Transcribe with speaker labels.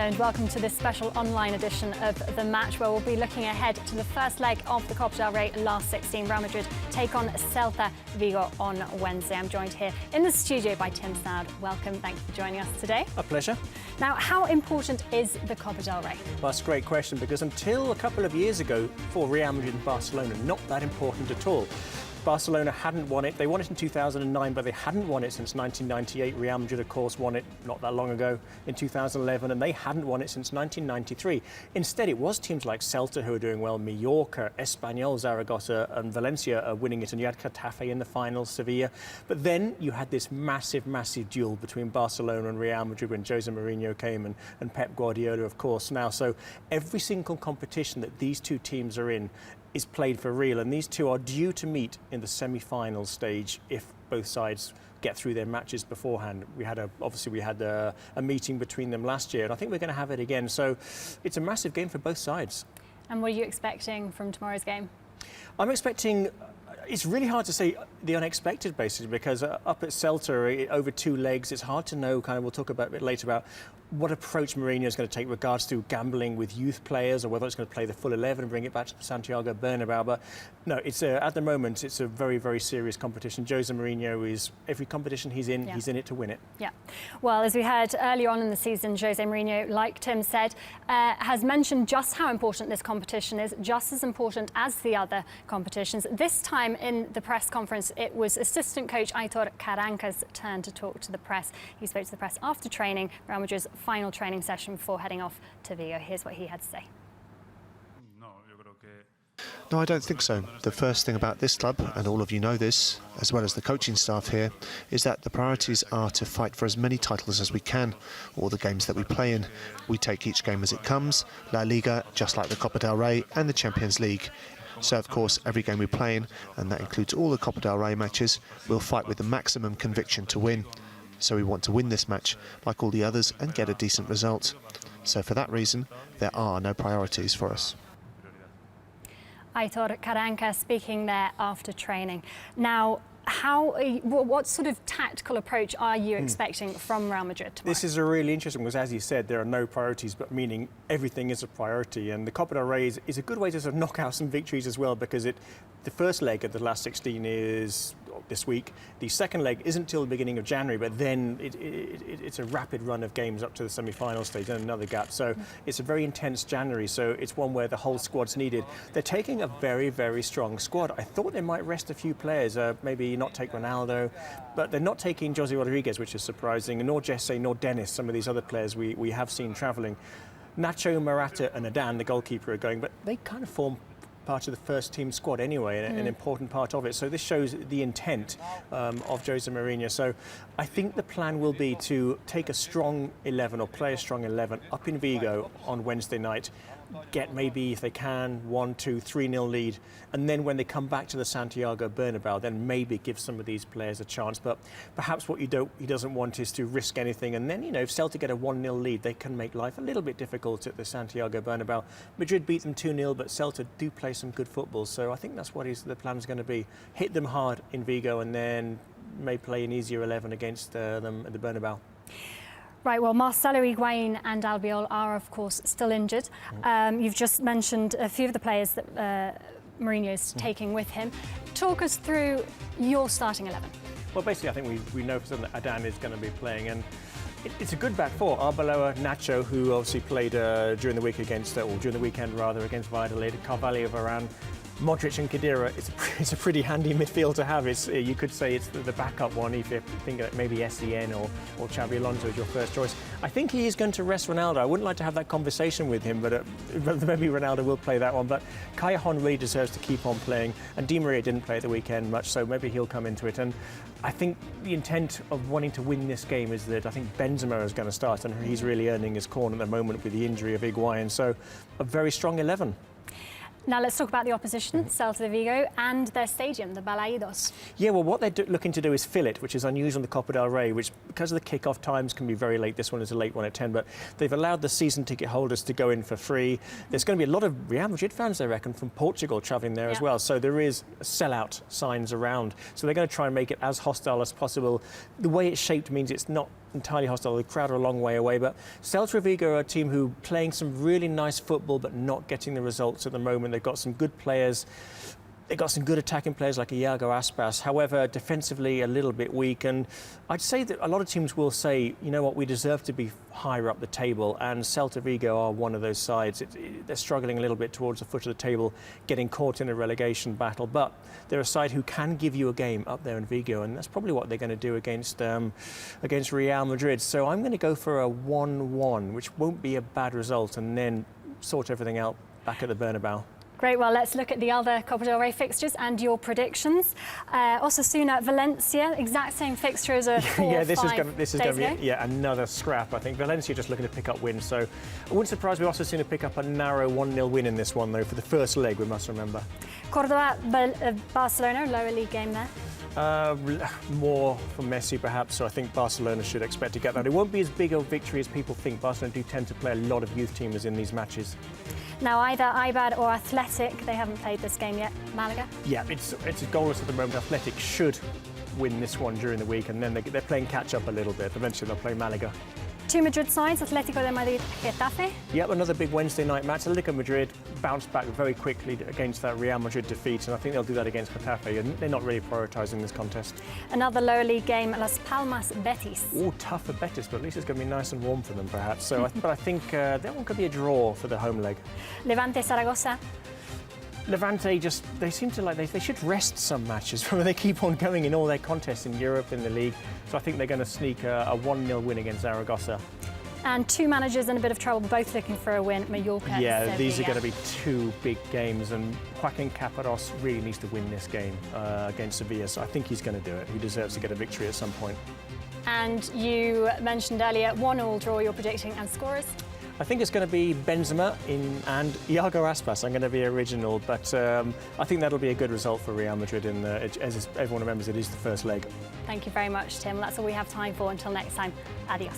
Speaker 1: and welcome to this special online edition of The Match, where we'll be looking ahead to the first leg of the Copa del Rey last 16. Real Madrid take on Celta Vigo on Wednesday. I'm joined here in the studio by Tim Snoud. Welcome, thank you for joining us today.
Speaker 2: A pleasure.
Speaker 1: Now, how important is the Copa del Rey?
Speaker 2: Well, that's a great question, because until a couple of years ago, for Real Madrid and Barcelona, not that important at all. Barcelona hadn't won it. They won it in 2009, but they hadn't won it since 1998. Real Madrid, of course, won it not that long ago in 2011, and they hadn't won it since 1993. Instead, it was teams like Celta who are doing well, Mallorca, Espanyol, Zaragoza and Valencia are winning it, and you had Getafe in the final, Sevilla. But then you had this massive, massive duel between Barcelona and Real Madrid when Jose Mourinho came and Pep Guardiola, of course, now. So every single competition that these two teams are in is played for real, and these two are due to meet in the semi-final stage if both sides get through their matches beforehand. Obviously we had a meeting between them last year, and I think we're going to have it again. So it's a massive game for both sides.
Speaker 1: And what are you expecting from tomorrow's game?
Speaker 2: I'm expecting. It's really hard to say the unexpected, basically, because up at Celta, over two legs, it's hard to know, we'll talk about a bit later about what approach Mourinho is going to take regards to gambling with youth players, or whether it's going to play the full 11 and bring it back to Santiago Bernabeu. But no, at the moment, it's a very, very serious competition. Jose Mourinho is, every competition he's in, he's in it to win it. Yeah.
Speaker 1: Well, as we heard earlier on in the season, Jose Mourinho, like Tim said, has mentioned just how important this competition is, just as important as the other competitions. This time in the press conference, it was assistant coach Aitor Caranca's turn to talk to the press. He spoke to the press after training, Real Madrid's final training session before heading off to Vigo. Here's what he had to say.
Speaker 3: No, I don't think so. The first thing about this club, and all of you know this, as well as the coaching staff here, is that the priorities are to fight for as many titles as we can, all the games that we play in. We take each game as it comes, La Liga, just like the Copa del Rey, and the Champions League. So, of course, every game we play in, and that includes all the Copa del Rey matches, we'll fight with the maximum conviction to win. So we want to win this match, like all the others, and get a decent result. So for that reason, there are no priorities for us.
Speaker 1: Aitor Caranca speaking there after training. Now, what sort of tactical approach are you expecting from Real Madrid tomorrow?
Speaker 2: This is a really interesting, because as you said, there are no priorities, but meaning everything is a priority. And the Copa del Rey is a good way to sort of knock out some victories as well, because the first leg of the last 16 is this week. The second leg isn't till the beginning of January, but then it's a rapid run of games up to the semi-final stage and another gap. So it's a very intense January. So it's one where the whole squad's needed. They're taking a very, very strong squad. I thought they might rest a few players, maybe not take Ronaldo, but they're not taking Jose Rodriguez, which is surprising, nor Jesse, nor Dennis, some of these other players we have seen travelling. Nacho, Morata and Adan, the goalkeeper, are going, but they kind of form part of the first team squad anyway, an important part of it. So this shows the intent of Jose Mourinho. So I think the plan will be to take a strong 11 or play a strong 11 up in Vigo on Wednesday night, get maybe, if they can, 1-2, 3-0 lead, and then when they come back to the Santiago Bernabeu, then maybe give some of these players a chance. But perhaps what he doesn't want is to risk anything, and then, if Celta get a 1-0 lead, they can make life a little bit difficult at the Santiago Bernabeu. Madrid beat them 2-0, but Celta do play some good football, so I think that's what the plan's going to be. Hit them hard in Vigo, and then may play an easier 11 against them at the Bernabeu.
Speaker 1: Right, well, Marcelo Higuain and Albiol are, of course, still injured. You've just mentioned a few of the players that Mourinho's taking with him. Talk us through your starting 11.
Speaker 2: Well, basically, I think we know for certain that Adan is going to be playing, and it's a good back four. Arbeloa, Nacho, who obviously played during the week against against Valladolid, Carvalho, Varane, Modric and Khedira. It's a pretty handy midfield to have. You could say it's the backup one if you think that maybe SEN or Xabi Alonso is your first choice. I think he is going to rest Ronaldo. I wouldn't like to have that conversation with him, but maybe Ronaldo will play that one. But Callejon really deserves to keep on playing, and Di Maria didn't play at the weekend much, so maybe he'll come into it. And I think the intent of wanting to win this game is that I think Benzema is going to start, and he's really earning his corn at the moment with the injury of Higuain. So a very strong 11.
Speaker 1: Now let's talk about the opposition, Celta Vigo, and their stadium, the Balaidos.
Speaker 2: Yeah, well, what they're looking to do is fill it, which is unusual in the Copa del Rey, which, because of the kick-off times, can be very late. This one is a late one at 10, but they've allowed the season ticket holders to go in for free. There's going to be a lot of Real Madrid fans, I reckon, from Portugal travelling there as well. So there is sellout signs around. So they're going to try and make it as hostile as possible. The way it's shaped means it's not entirely hostile. The crowd are a long way away, but Celta Vigo are a team who are playing some really nice football but not getting the results at the moment. They've got some good players. They've got some good attacking players like Iago Aspas. However, defensively a little bit weak. And I'd say that a lot of teams will say, you know what, we deserve to be higher up the table. And Celta Vigo are one of those sides. They're struggling a little bit towards the foot of the table, getting caught in a relegation battle. But they're a side who can give you a game up there in Vigo. And that's probably what they're going to do against Real Madrid. So I'm going to go for a 1-1, which won't be a bad result, and then sort everything out back at the Bernabeu.
Speaker 1: Great, well, let's look at the other Copa del Rey fixtures and your predictions. Osasuna, Valencia, exact same fixture as a 4
Speaker 2: yeah,
Speaker 1: or
Speaker 2: this
Speaker 1: 5
Speaker 2: is going to be another scrap. I think Valencia just looking to pick up wins, so it wouldn't surprise me Osasuna pick up a narrow 1-0 win in this one, though, for the first leg, we must remember.
Speaker 1: Cordoba, Barcelona, lower league game there.
Speaker 2: More for Messi, perhaps, so I think Barcelona should expect to get that. It won't be as big a victory as people think. Barcelona do tend to play a lot of youth teamers in these matches.
Speaker 1: Now, either Eibar or Athletic, they haven't played this game yet. Malaga?
Speaker 2: Yeah, it's goalless at the moment. Athletic should win this one during the week, and then they're playing catch-up a little bit. Eventually they'll play Malaga.
Speaker 1: 2 Madrid sides, Atletico de Madrid, Getafe.
Speaker 2: Yep, another big Wednesday night match. Atletico Madrid bounced back very quickly against that Real Madrid defeat, and I think they'll do that against Getafe, and they're not really prioritising this contest.
Speaker 1: Another lower league game, Las Palmas, Betis.
Speaker 2: Oh, tough for Betis, but at least it's going to be nice and warm for them, perhaps. So, but I think that one could be a draw for the home leg.
Speaker 1: Levante, Zaragoza.
Speaker 2: Levante they seem to they should rest some matches. They keep on going in all their contests in Europe, in the league. So I think they're going to sneak a 1-0 win against Zaragoza.
Speaker 1: And 2 managers in a bit of trouble, both looking for a win, Mallorca.
Speaker 2: Yeah, these are going to be 2 big games, and Joaquin Caparrós really needs to win this game against Sevilla. So I think he's going to do it. He deserves to get a victory at some point. And
Speaker 1: you mentioned earlier 1-1 draw you're predicting, and scorers?
Speaker 2: I think it's going to be Benzema and Iago Aspas. I'm going to be original, but I think that'll be a good result for Real Madrid. As everyone remembers, it is the first leg.
Speaker 1: Thank you very much, Tim. That's all we have time for. Until next time, adios.